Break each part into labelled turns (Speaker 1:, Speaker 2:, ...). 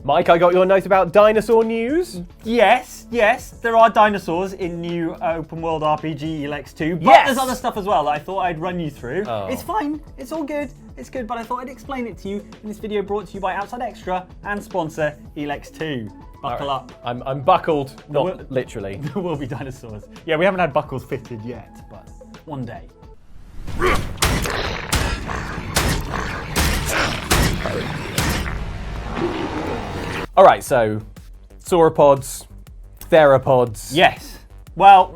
Speaker 1: Mike, I got your note about dinosaur news.
Speaker 2: Yes, there are dinosaurs in new open world RPG Elex 2, but
Speaker 1: Yes!
Speaker 2: there's other stuff as well that I thought I'd run you through.
Speaker 1: Oh.
Speaker 2: It's fine, it's all good, but I thought I'd explain it to you in this video brought to you by Outside Xtra and sponsor Elex 2. Buckle up.
Speaker 1: I'm buckled, not literally.
Speaker 2: There will be dinosaurs. Yeah, we haven't had buckles fitted yet, but one day.
Speaker 1: All right, so sauropods, theropods.
Speaker 2: Yes. Well,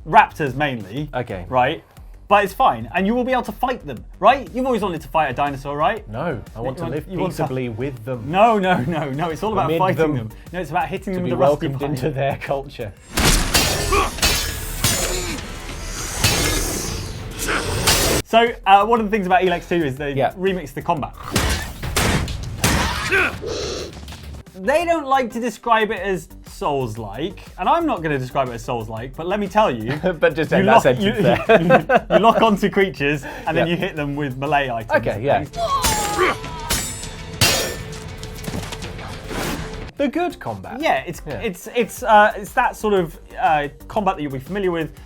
Speaker 2: raptors mainly.
Speaker 1: Okay.
Speaker 2: Right? But it's fine, and you will be able to fight them, right? You've always wanted to fight a dinosaur, right?
Speaker 1: No, I want to live peaceably with them.
Speaker 2: No. It's all about
Speaker 1: Amid
Speaker 2: fighting
Speaker 1: them.
Speaker 2: them. No, it's about hitting
Speaker 1: To
Speaker 2: them
Speaker 1: be
Speaker 2: with a rusty
Speaker 1: welcomed
Speaker 2: pipe.
Speaker 1: into their culture.
Speaker 2: So, one of the things about Elex 2 is they remixed the combat. They don't like to describe it as Souls-like, and I'm not going to describe it as Souls-like, but let me tell you.
Speaker 1: But just end that sentence there.
Speaker 2: You lock onto creatures, and then you hit them with melee items.
Speaker 1: Okay, yeah. The good combat.
Speaker 2: Yeah, it's that sort of combat that you'll be familiar with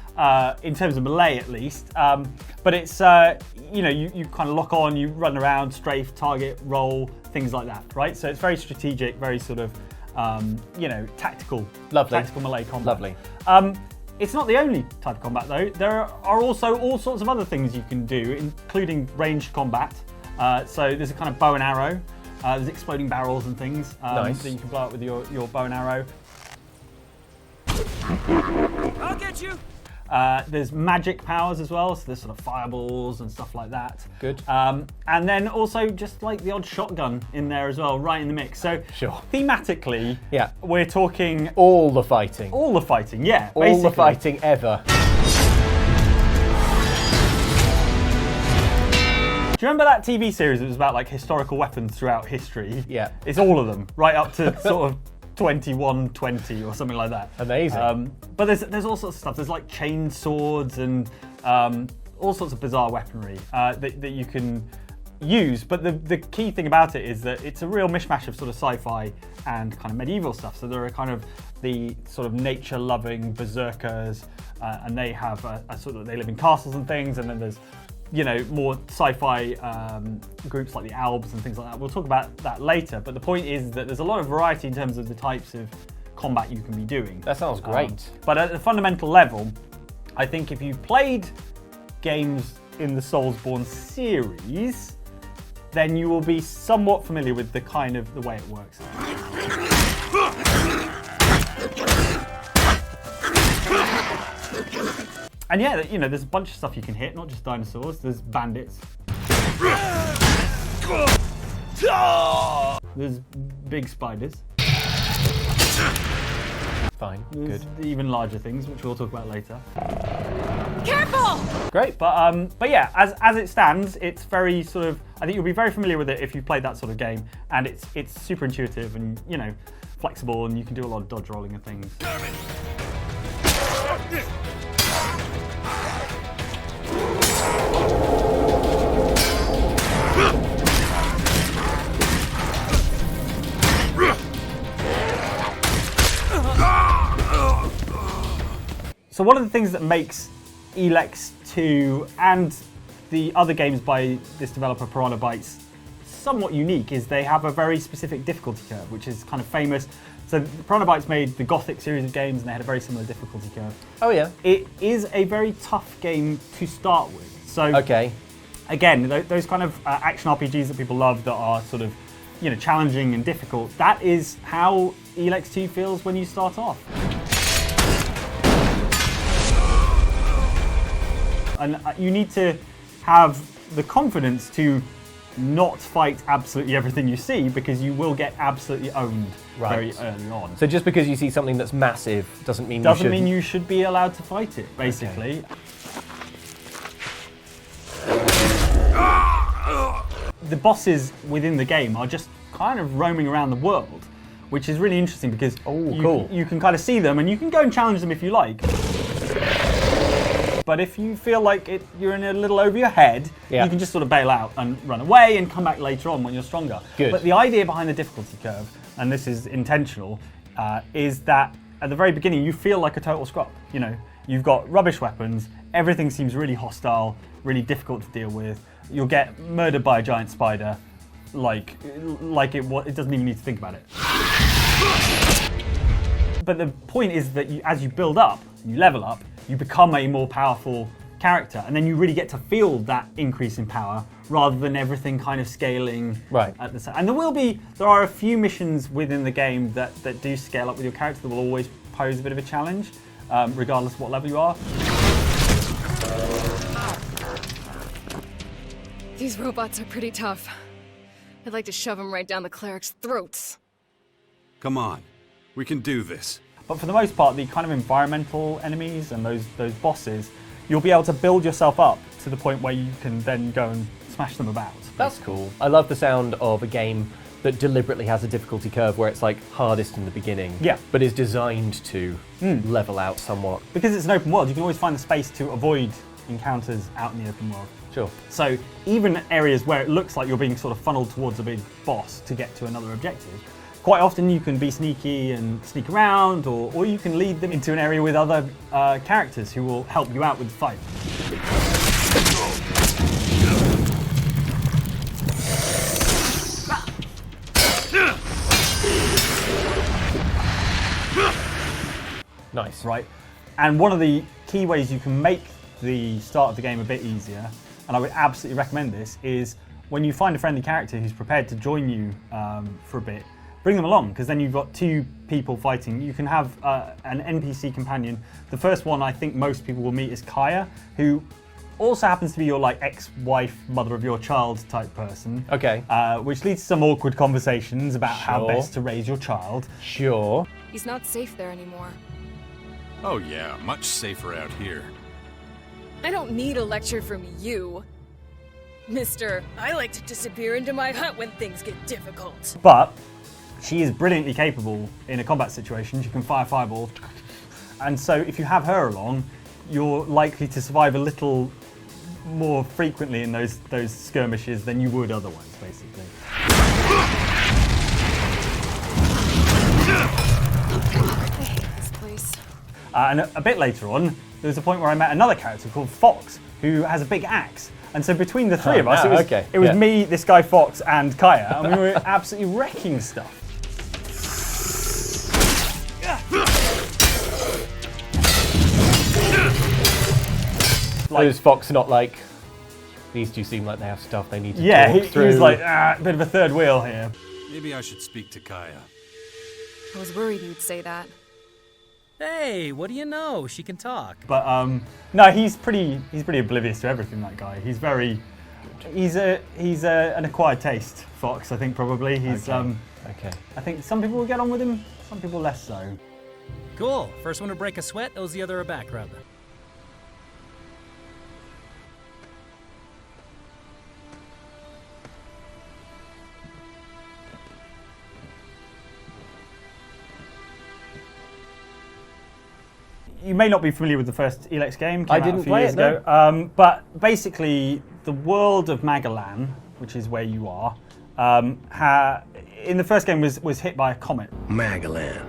Speaker 2: in terms of melee at least. But it's you kind of lock on, you run around, strafe, target, roll, things like that, right? So it's very strategic, very sort of tactical.
Speaker 1: Lovely.
Speaker 2: Tactical melee combat.
Speaker 1: Lovely.
Speaker 2: It's not the only type of combat though. There are also all sorts of other things you can do, including ranged combat. So there's a kind of bow and arrow. There's exploding barrels and things
Speaker 1: Nice.
Speaker 2: that you can blow up with your bow and arrow.
Speaker 3: I'll get you.
Speaker 2: There's magic powers as well, so there's sort of fireballs and stuff like that.
Speaker 1: Good.
Speaker 2: And then also just like the odd shotgun in there as well, right in the mix. So
Speaker 1: Sure.
Speaker 2: thematically,
Speaker 1: Yeah.
Speaker 2: we're talking
Speaker 1: All the fighting.
Speaker 2: all the fighting, yeah.
Speaker 1: All
Speaker 2: basically.
Speaker 1: the fighting ever.
Speaker 2: Do you remember that TV series that was about like historical weapons throughout history?
Speaker 1: Yeah.
Speaker 2: It's all of them, right up to sort of 2120 or something like that.
Speaker 1: Amazing.
Speaker 2: But there's all sorts of stuff. There's like chain swords and all sorts of bizarre weaponry that you can use. But the key thing about it is that it's a real mishmash of sort of sci-fi and kind of medieval stuff. So there are kind of the sort of nature-loving berserkers, and they have they live in castles and things. And then there's more sci-fi groups like the Alps and things like that. We'll talk about that later, but the point is that there's a lot of variety in terms of the types of combat you can be doing.
Speaker 1: That sounds great.
Speaker 2: But at a fundamental level, I think if you've played games in the Soulsborne series, then you will be somewhat familiar with the way it works. And yeah, there's a bunch of stuff you can hit, not just dinosaurs. There's bandits. There's big spiders.
Speaker 1: Fine.
Speaker 2: There's
Speaker 1: Good.
Speaker 2: even larger things, which we'll talk about later.
Speaker 3: Careful!
Speaker 1: Great.
Speaker 2: But yeah, as it stands, it's very sort of. I think you'll be very familiar with it if you've played that sort of game, and it's super intuitive and flexible, and you can do a lot of dodge rolling and things. So one of the things that makes Elex 2 and the other games by this developer Piranha Bytes somewhat unique is they have a very specific difficulty curve, which is kind of famous. So Piranha Bytes made the Gothic series of games, and they had a very similar difficulty curve.
Speaker 1: Oh yeah.
Speaker 2: It is a very tough game to start with. So
Speaker 1: Okay.
Speaker 2: again, those kind of action RPGs that people love that are sort of challenging and difficult, that is how Elex 2 feels when you start off. And you need to have the confidence to not fight absolutely everything you see, because you will get absolutely owned very early on.
Speaker 1: So just because you see something that's massive doesn't mean
Speaker 2: you should be allowed to fight it, basically. The bosses within the game are just kind of roaming around the world, which is really interesting because you can kind of see them and you can go and challenge them if you like. But if you feel like you're in a little over your head, you can just sort of bail out and run away and come back later on when you're stronger.
Speaker 1: Good.
Speaker 2: But the idea behind the difficulty curve and this is intentional, is that at the very beginning you feel like a total scrub. You know, you've got rubbish weapons, everything seems really hostile, really difficult to deal with. You'll get murdered by a giant spider, it doesn't even need to think about it. But the point is that as you build up, you level up, you become a more powerful character, and then you really get to feel that increase in power rather than everything kind of scaling at the same. And there are a few missions within the game that do scale up with your character that will always pose a bit of a challenge, regardless of what level you are.
Speaker 4: These robots are pretty tough. I'd like to shove them right down the cleric's throats.
Speaker 5: Come on, we can do this.
Speaker 2: But for the most part, the kind of environmental enemies and those bosses, you'll be able to build yourself up to the point where you can then go and smash them about.
Speaker 1: That's cool. I love the sound of a game that deliberately has a difficulty curve where it's like hardest in the beginning, but is designed to level out somewhat.
Speaker 2: Because it's an open world, you can always find the space to avoid encounters out in the open world.
Speaker 1: Sure.
Speaker 2: So even areas where it looks like you're being sort of funneled towards a big boss to get to another objective, quite often you can be sneaky and sneak around, or you can lead them into an area with other characters who will help you out with the fight.
Speaker 1: Nice.
Speaker 2: Right? And one of the key ways you can make the start of the game a bit easier, and I would absolutely recommend this, is when you find a friendly character who's prepared to join you for a bit, bring them along, because then you've got two people fighting. You can have an Npc Companion. The first one I think most people will meet is Kaya, who also happens to be your like ex-wife, mother of your child type person.
Speaker 1: Okay.
Speaker 2: Which leads to some awkward conversations about how best to raise your child.
Speaker 1: Sure.
Speaker 4: He's not safe there anymore.
Speaker 5: Oh yeah, much safer out here.
Speaker 4: I don't need a lecture from you. Mister, I like to disappear into my hut when things get difficult.
Speaker 2: But she is brilliantly capable in a combat situation. She can fire fireballs. And so if you have her along, you're likely to survive a little more frequently in those skirmishes than you would otherwise, basically.
Speaker 4: I hate this place.
Speaker 2: And a bit later on, there was a point where I met another character called Fox, who has a big axe. And so between the three of us, it was me, this guy Fox, and Kaya, and we were absolutely wrecking stuff.
Speaker 1: Is Fox not like, these two seem like they have stuff they need to talk through?
Speaker 2: He was like, a bit of a third wheel here.
Speaker 5: Maybe I should speak to Kaya.
Speaker 4: I was worried you'd say that.
Speaker 6: Hey, what do you know? She can talk.
Speaker 2: But no, he's pretty oblivious to everything. That guy. He's an acquired taste, Fox. I think probably he's.
Speaker 1: Okay.
Speaker 2: I think some people will get on with him, some people less so.
Speaker 6: Cool. First one to break a sweat owes the other a back rub.
Speaker 2: You may not be familiar with the first Elex game.
Speaker 1: I didn't play it,
Speaker 2: ago. But basically, the world of Magalan, which is where you are, in the first game was hit by a comet.
Speaker 7: Magalan,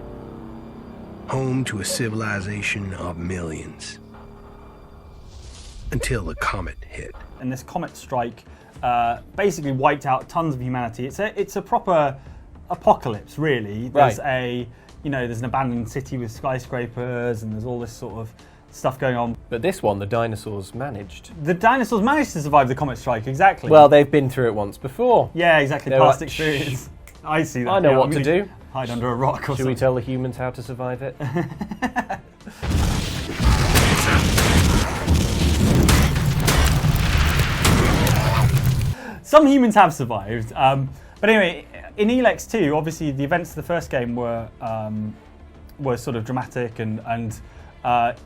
Speaker 7: home to a civilization of millions. Until the comet hit.
Speaker 2: And this comet strike basically wiped out tons of humanity. It's a proper apocalypse, really. There's there's an abandoned city with skyscrapers, and there's all this sort of stuff going on.
Speaker 1: But this one, the dinosaurs managed.
Speaker 2: The dinosaurs managed to survive the comet strike, exactly.
Speaker 1: Well, they've been through it once before.
Speaker 2: Yeah, exactly.
Speaker 1: They're
Speaker 2: Past
Speaker 1: like,
Speaker 2: experience. I see that.
Speaker 1: I know what to do.
Speaker 2: Hide under a rock or
Speaker 1: Should we tell the humans how to survive it?
Speaker 2: Some humans have survived. But anyway, in Elex 2, obviously the events of the first game were sort of dramatic, and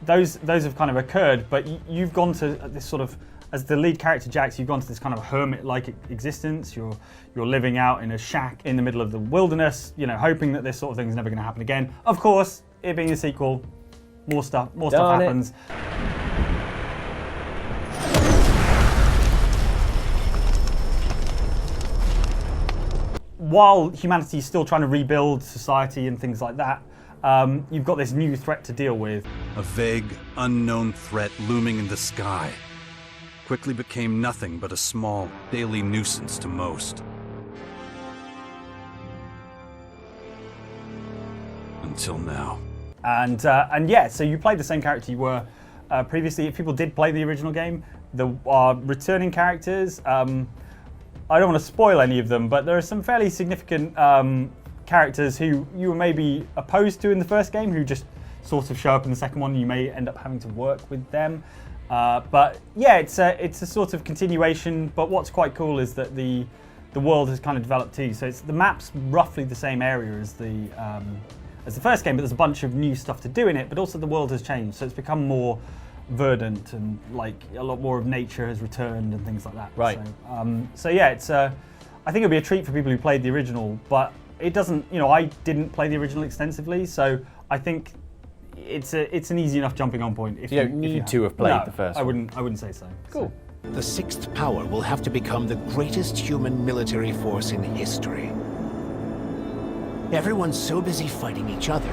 Speaker 2: those have kind of occurred. But you've gone to this sort of, as the lead character Jax, you've gone to this kind of hermit-like existence. You're living out in a shack in the middle of the wilderness, hoping that this sort of thing is never going to happen again. Of course, it being a sequel, more stuff happens. while humanity's still trying to rebuild society and things like that, you've got this new threat to deal with.
Speaker 5: A vague, unknown threat looming in the sky quickly became nothing but a small, daily nuisance to most. Until now.
Speaker 2: And yeah, so you played the same character you were previously. If people did play the original game, there are returning characters. I don't want to spoil any of them, but there are some fairly significant characters who you were maybe opposed to in the first game, who just sort of show up in the second one. You may end up having to work with them. But yeah, it's a sort of continuation. But what's quite cool is that the world has kind of developed too. So the map's roughly the same area as the first game, but there's a bunch of new stuff to do in it. But also the world has changed, so it's become more verdant and like a lot more of nature has returned and things like that.
Speaker 1: Right.
Speaker 2: So yeah, it's I think it'll be a treat for people who played the original, but it doesn't. You know, I didn't play the original extensively, so I think it's an easy enough jumping on point. If
Speaker 1: you don't need to have played the first one.
Speaker 2: I wouldn't say so.
Speaker 1: Cool.
Speaker 8: The sixth power will have to become the greatest human military force in history. Everyone's so busy fighting each other,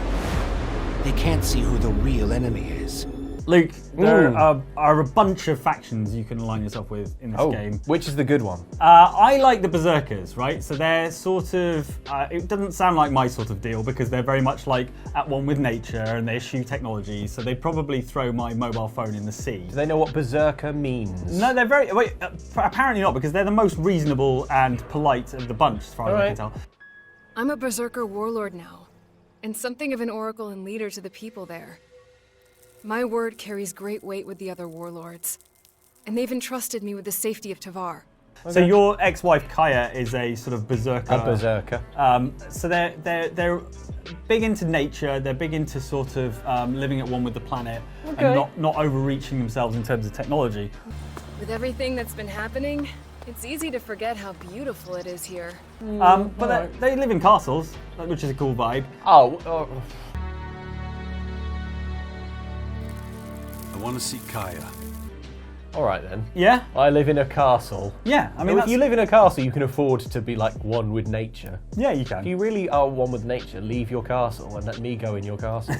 Speaker 8: they can't see who the real enemy is.
Speaker 2: Luke, there are a bunch of factions you can align yourself with in this game.
Speaker 1: Which is the good one?
Speaker 2: I like the Berserkers, right? So they're sort of, it doesn't sound like my sort of deal because they're very much like at one with nature and they eschew technology, so they'd probably throw my mobile phone in the sea.
Speaker 1: Do they know what Berserker means?
Speaker 2: No, they're apparently not, because they're the most reasonable and polite of the bunch, as far as I can tell.
Speaker 4: I'm a Berserker warlord now, and something of an oracle and leader to the people there. My word carries great weight with the other warlords, and they've entrusted me with the safety of Tavar.
Speaker 2: Okay. So your ex-wife Kaya is a sort of berserker.
Speaker 1: A berserker.
Speaker 2: So they're big into nature. They're big into sort of living at one with the planet and not overreaching themselves in terms of technology.
Speaker 4: With everything that's been happening, it's easy to forget how beautiful it is here.
Speaker 2: But they live in castles, which is a cool vibe.
Speaker 5: I want to see Kaya.
Speaker 1: All right then.
Speaker 2: Yeah?
Speaker 1: I live in a castle.
Speaker 2: Yeah, I mean,
Speaker 1: if you live in a castle, you can afford to be like one with nature.
Speaker 2: Yeah, you can.
Speaker 1: If you really are one with nature, leave your castle and let me go in your castle.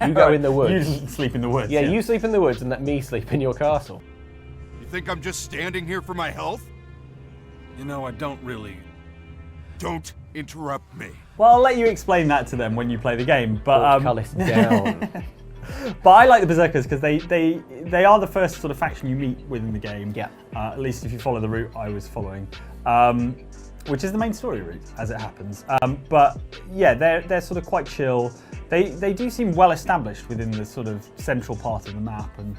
Speaker 1: You go in the woods.
Speaker 2: You sleep in the woods.
Speaker 1: Yeah, you sleep in the woods and let me sleep in your castle.
Speaker 5: You think I'm just standing here for my health? You know, I don't really... Don't interrupt me.
Speaker 2: Well, I'll let you explain that to them when you play the game, but...
Speaker 1: Portcullis down.
Speaker 2: But I like the Berserkers because they are the first sort of faction you meet within the game.
Speaker 1: Yeah.
Speaker 2: At least if you follow the route I was following, which is the main story route, as it happens. But yeah, they're sort of quite chill. They do seem well established within the sort of central part of the map, and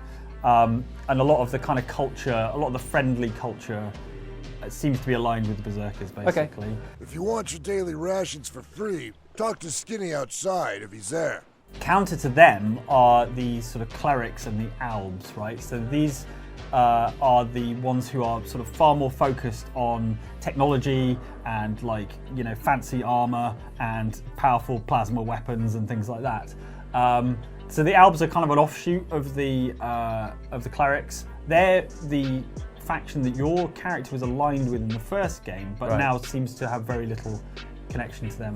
Speaker 2: a lot of the kind of culture, a lot of the friendly culture, seems to be aligned with the Berserkers, basically.
Speaker 9: Okay. If you want your daily rations for free, talk to Skinny outside if he's there.
Speaker 2: Counter to them are the sort of clerics and the albs, right? So these are the ones who are sort of far more focused on technology and, like, you know, fancy armor and powerful plasma weapons and things like that. So the albs are kind of an offshoot of the clerics. They're the faction that your character was aligned with in the first game, but now seems to have very little connection to them.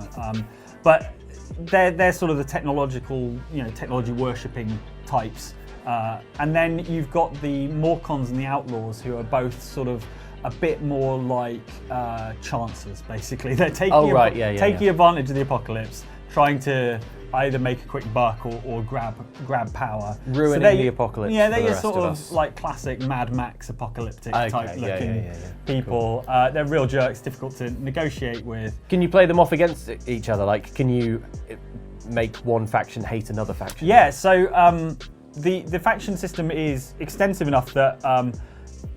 Speaker 2: But they're sort of the technological, you know, technology worshipping types. And then you've got the Morcons and the Outlaws, who are both sort of a bit more like chancers, basically. They're taking advantage of the apocalypse, trying to either make a quick buck or grab power.
Speaker 1: Ruining the apocalypse.
Speaker 2: Yeah,
Speaker 1: they're
Speaker 2: your sort of like classic Mad Max apocalyptic type looking people.
Speaker 1: Cool.
Speaker 2: They're real jerks, difficult to negotiate with.
Speaker 1: Can you play them off against each other? Like, can you make one faction hate another faction?
Speaker 2: Yeah, so the faction system is extensive enough that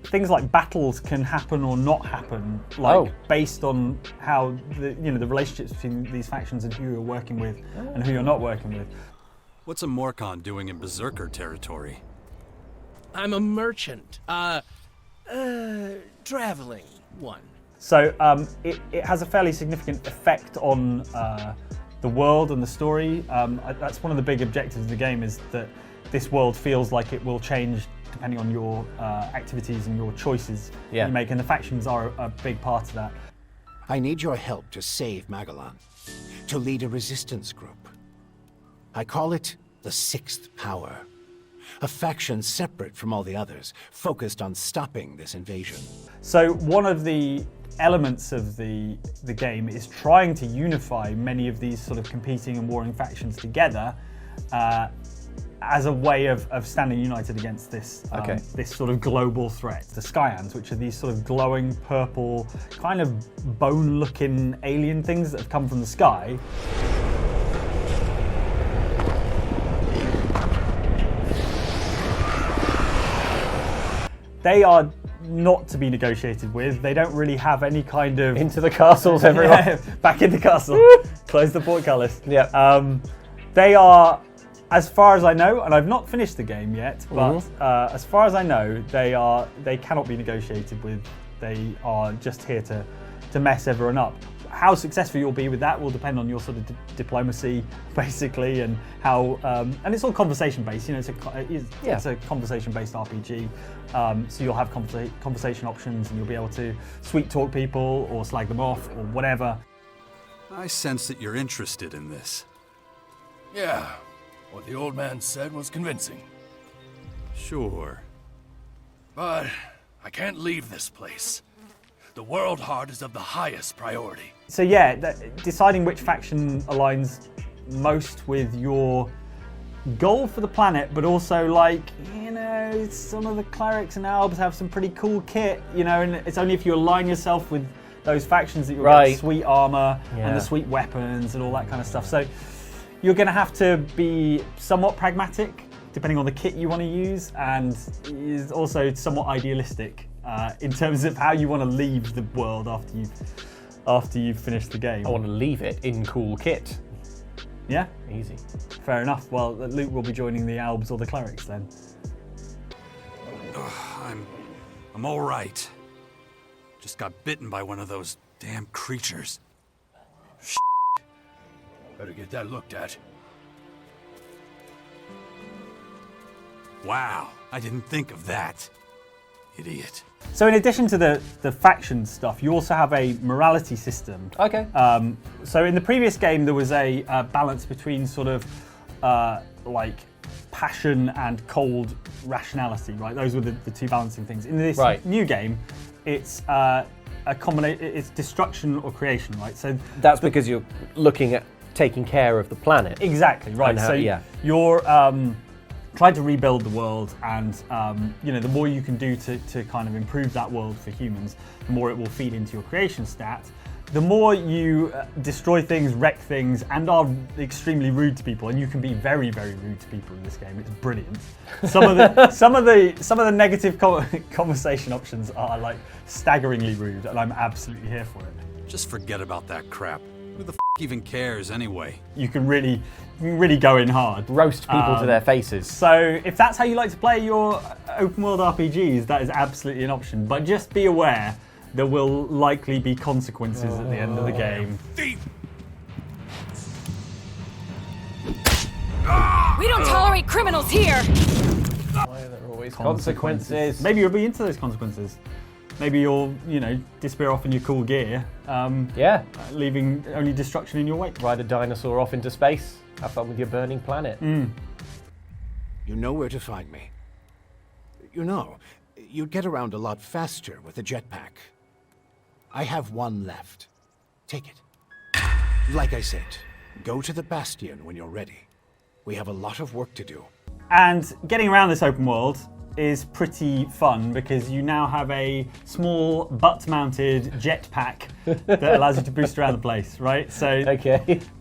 Speaker 2: things like battles can happen or not happen, like based on how the relationships between these factions and who you're working with and who you're not working with.
Speaker 5: What's a Morcon doing in Berserker territory?
Speaker 6: I'm a merchant. Traveling one.
Speaker 2: So it has a fairly significant effect on the world and the story. That's one of the big objectives of the game, is that this world feels like it will change depending on your activities and your choices you make, and the factions are a big part of that.
Speaker 8: I need your help to save Magellan, to lead a resistance group. I call it the Sixth Power, a faction separate from all the others, focused on stopping this invasion.
Speaker 2: So one of the elements of the game is trying to unify many of these sort of competing and warring factions together as a way of standing united against this this sort of global threat. The Skyans, which are these sort of glowing purple, kind of bone-looking alien things that have come from the sky. They are not to be negotiated with. They don't really have any kind of...
Speaker 1: Into the castles, everyone.
Speaker 2: Yeah, back in the castle. Close the portcullis.
Speaker 1: Yeah.
Speaker 2: They are, as far as I know, and I've not finished the game yet, but as far as I know, they cannot be negotiated with. They are just here to mess everyone up. How successful you'll be with that will depend on your sort of diplomacy, basically, and how. And it's all conversation based. You know, it's a conversation based RPG. So you'll have conversation options, and you'll be able to sweet talk people or slag them off or whatever.
Speaker 5: I sense that you're interested in this.
Speaker 10: Yeah, what the old man said was convincing.
Speaker 5: Sure.
Speaker 10: But I can't leave this place. The World Heart is of the highest priority.
Speaker 2: So yeah, deciding which faction aligns most with your goal for the planet, but also, like, you know, some of the clerics and albs have some pretty cool kit, you know, and it's only if you align yourself with those factions that you'll get sweet armor and the sweet weapons and all that kind of stuff. So you're going to have to be somewhat pragmatic, depending on the kit you want to use, and is also somewhat idealistic in terms of how you want to leave the world after you've finished the game.
Speaker 1: I want to leave it in cool kit.
Speaker 2: Yeah?
Speaker 1: Easy.
Speaker 2: Fair enough. Well, Luke will be joining the albs or the clerics then.
Speaker 5: I'm all right. Just got bitten by one of those damn creatures.
Speaker 10: Better get that looked at.
Speaker 5: Wow, I didn't think of that. Idiot.
Speaker 2: So in addition to the faction stuff, you also have a morality system.
Speaker 1: Okay.
Speaker 2: So in the previous game, there was a balance between sort of like passion and cold rationality, right? Those were the two balancing things. In this new game, it's a combination. It's destruction or creation, right? So
Speaker 1: that's because you're looking at taking care of the planet.
Speaker 2: Exactly, right.
Speaker 1: How,
Speaker 2: so you're trying to rebuild the world, and you know, the more you can do to kind of improve that world for humans, the more it will feed into your creation stat. The more you destroy things, wreck things, and are extremely rude to people, and you can be very, very rude to people in this game. It's brilliant. Some of the negative conversation options are like staggeringly rude, and I'm absolutely here for it.
Speaker 5: Just forget about that crap. Who the f even cares anyway?
Speaker 2: You can really go in hard.
Speaker 1: Roast people to their faces.
Speaker 2: So if that's how you like to play your open world RPGs, that is absolutely an option. But just be aware there will likely be consequences at the end of the game.
Speaker 10: Thief!
Speaker 3: We don't tolerate criminals here!
Speaker 1: Why are there always consequences?
Speaker 2: Maybe you'll be into those consequences. Maybe you'll, you know, disappear off in your cool gear. Leaving only destruction in your wake.
Speaker 1: Ride a dinosaur off into space. Have fun with your burning planet.
Speaker 8: You know where to find me. You know, you'd get around a lot faster with a jetpack. I have one left. Take it. Like I said, go to the Bastion when you're ready. We have a lot of work to do.
Speaker 2: And getting around this open world is pretty fun because you now have a small butt-mounted jetpack that allows you to boost around the place, right? So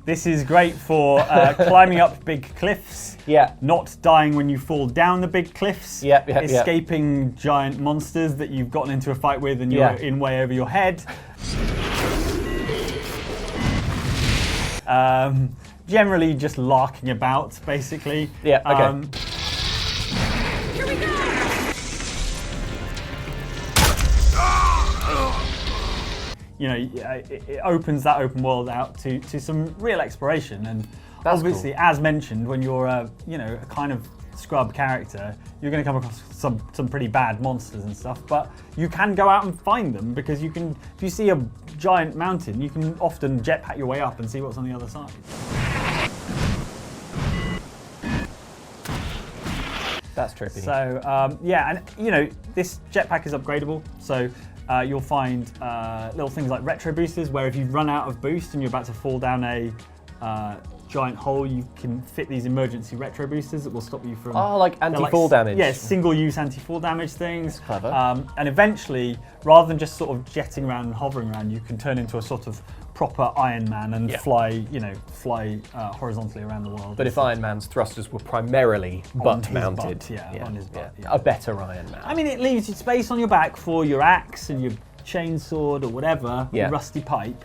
Speaker 2: this is great for climbing up big cliffs, not dying when you fall down the big cliffs, escaping giant monsters that you've gotten into a fight with and you're in way over your head. Generally just larking about, basically.
Speaker 3: Here we go!
Speaker 2: You know, it opens that open world out to some real exploration, and
Speaker 1: that's
Speaker 2: obviously,
Speaker 1: cool.
Speaker 2: as mentioned, when you're you know, a kind of scrub character, you're going to come across some pretty bad monsters and stuff, but you can go out and find them because you can, if you see a giant mountain, you can often jetpack your way up and see what's on the other side.
Speaker 1: That's trippy.
Speaker 2: So yeah, and you know, this jetpack is upgradable, so you'll find little things like retro boosters, where if you run out of boost and you're about to fall down a giant hole, you can fit these emergency retro boosters that will stop you from...
Speaker 1: Oh, like anti-fall damage.
Speaker 2: Yeah, single-use anti-fall damage things.
Speaker 1: Clever.
Speaker 2: And eventually, rather than just sort of jetting around and hovering around, you can turn into a sort of proper Iron Man and fly horizontally around the world.
Speaker 1: But if Iron Man's thrusters were primarily butt-mounted.
Speaker 2: On his butt, yeah.
Speaker 1: A better Iron Man.
Speaker 2: I mean, it leaves you space on your back for your axe and your chainsword or whatever, your rusty pipe,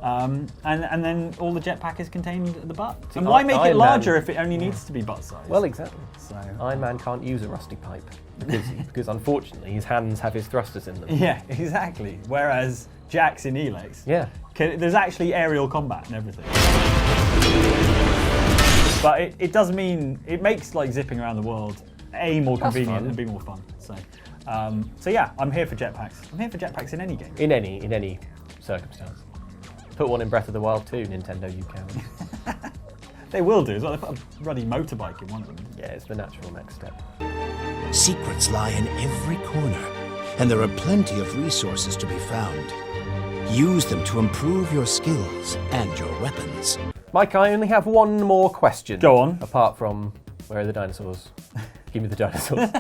Speaker 2: and then all the jetpack is contained at the butt. And why make it larger if it only needs to be butt size?
Speaker 1: Well, exactly.
Speaker 2: So
Speaker 1: Iron Man can't use a rusty pipe because unfortunately his hands have his thrusters in them.
Speaker 2: Yeah, exactly. Whereas Jax in Elex, there's actually aerial combat and everything. But it does mean it makes like zipping around the world more convenient and be more fun. So yeah, I'm here for jetpacks. I'm here for jetpacks in any game.
Speaker 1: In any circumstance. Put one in Breath of the Wild too, Nintendo UK.
Speaker 2: They will do as well. They put a ruddy motorbike in one of them.
Speaker 1: Yeah, it's the natural next step.
Speaker 7: Secrets lie in every corner, and there are plenty of resources to be found. Use them to improve your skills and your weapons.
Speaker 1: Mike, I only have one more question.
Speaker 2: Go on.
Speaker 1: Apart from, where are the dinosaurs? Give me the dinosaurs.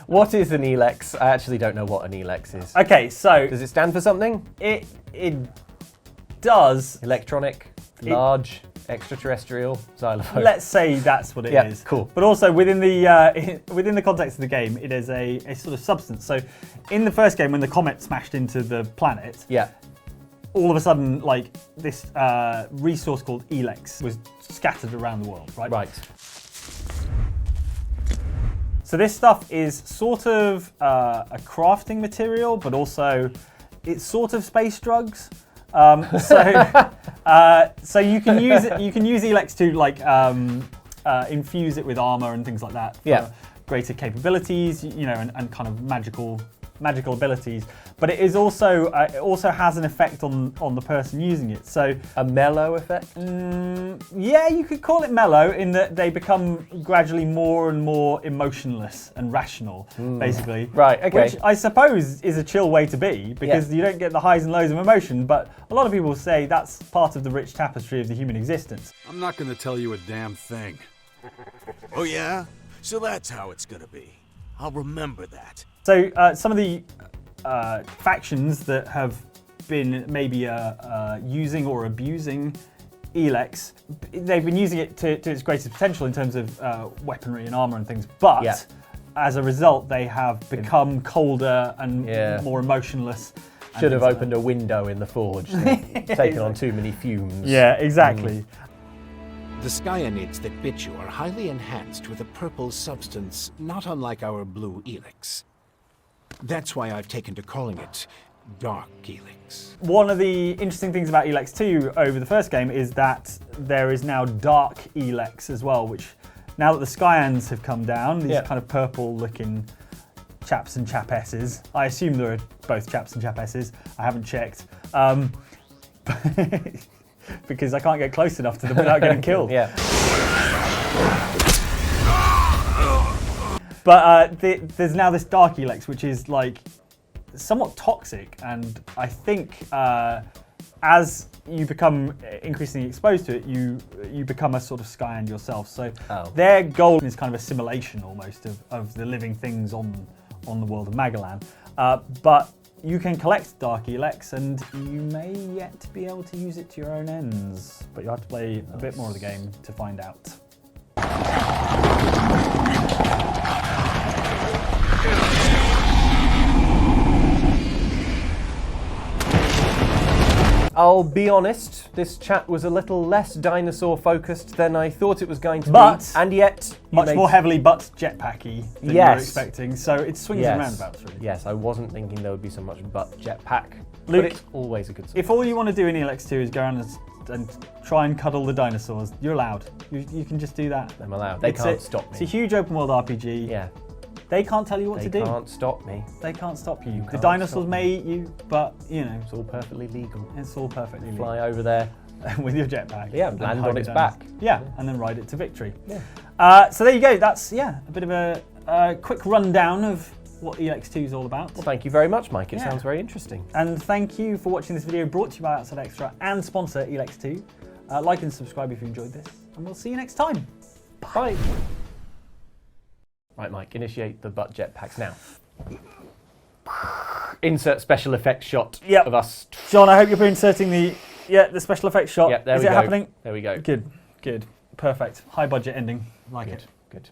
Speaker 1: What is an Elex? I actually don't know what an Elex is.
Speaker 2: Okay, so...
Speaker 1: Does it stand for something?
Speaker 2: It does.
Speaker 1: Electronic, large, extraterrestrial, xylophone.
Speaker 2: Let's say that's what it is.
Speaker 1: Cool.
Speaker 2: But also within the context of the game, it is a sort of substance. So in the first game, when the comet smashed into the planet, all of a sudden, like, this resource called Elex was scattered around the world, right?
Speaker 1: Right.
Speaker 2: So this stuff is sort of a crafting material, but also it's sort of space drugs. So you can use it. You can use Elex to like infuse it with armor and things like that. For greater capabilities, you know, and kind of magical abilities. But it is also has an effect on the person using it. So
Speaker 1: a mellow effect?
Speaker 2: Yeah, you could call it mellow in that they become gradually more and more emotionless and rational, basically.
Speaker 1: Right, okay.
Speaker 2: Which I suppose is a chill way to be, because you don't get the highs and lows of emotion, but a lot of people say that's part of the rich tapestry of the human existence.
Speaker 5: I'm not going to tell you a damn thing.
Speaker 11: Oh yeah? So that's how it's going to be. I'll remember that.
Speaker 2: So some of the factions that have been maybe using or abusing Elex, they've been using it to its greatest potential in terms of weaponry and armor and things, but as a result they have become colder and more emotionless.
Speaker 1: Should have opened a window in the forge, taken on too many fumes.
Speaker 2: Yeah, exactly.
Speaker 8: The skyanids that bit you are highly enhanced with a purple substance not unlike our blue Elex. That's why I've taken to calling it Dark Elex.
Speaker 2: One of the interesting things about Elex 2 over the first game is that there is now Dark Elex as well, which now that the Skyans have come down, these kind of purple-looking chaps and chapesses. I assume there are both chaps and chapesses. I haven't checked. Because I can't get close enough to them without getting killed. But there's now this Dark Elex, which is like somewhat toxic, and I think as you become increasingly exposed to it, you become a sort of Skyand yourself. So their goal is kind of assimilation almost of the living things on the world of Magalan. But you can collect Dark Elex, and you may yet be able to use it to your own ends. But you'll have to play a bit more of the game to find out.
Speaker 1: I'll be honest, this chat was a little less dinosaur focused than I thought it was going to be. And yet...
Speaker 2: much more heavily butt jetpacky than you were expecting, so it swings and roundabouts really.
Speaker 1: Yes, I wasn't thinking there would be so much butt jetpack, but it's always a good sign.
Speaker 2: If all you want to do in Elex 2 is go around and and try and cuddle the dinosaurs. You're allowed. You can just do that.
Speaker 1: I'm allowed. They can't stop me.
Speaker 2: It's a huge open world RPG.
Speaker 1: Yeah.
Speaker 2: They can't tell you what to do.
Speaker 1: They can't stop me.
Speaker 2: They can't stop you. The dinosaurs may eat you, but you know.
Speaker 1: It's all perfectly legal.
Speaker 2: It's all perfectly legal.
Speaker 1: Fly over there.
Speaker 2: With your jetpack.
Speaker 1: Yeah, land on its back.
Speaker 2: Yeah, and then ride it to victory. Yeah. So there you go. That's, a bit of a quick rundown of what Elex 2 is all about.
Speaker 1: Well, thank you very much, Mike. It sounds very interesting.
Speaker 2: And thank you for watching this video brought to you by Outside Xtra and sponsor Elex 2. Like and subscribe if you enjoyed this, and we'll see you next time.
Speaker 1: Bye. Right, Mike, initiate the butt jetpacks now. Insert special effects shot of us.
Speaker 2: John, I hope you're inserting the special effects shot.
Speaker 1: Yeah, there
Speaker 2: Is
Speaker 1: we
Speaker 2: it
Speaker 1: go.
Speaker 2: happening?
Speaker 1: There we go.
Speaker 2: Good. Perfect. High budget ending. Like it.
Speaker 1: Good.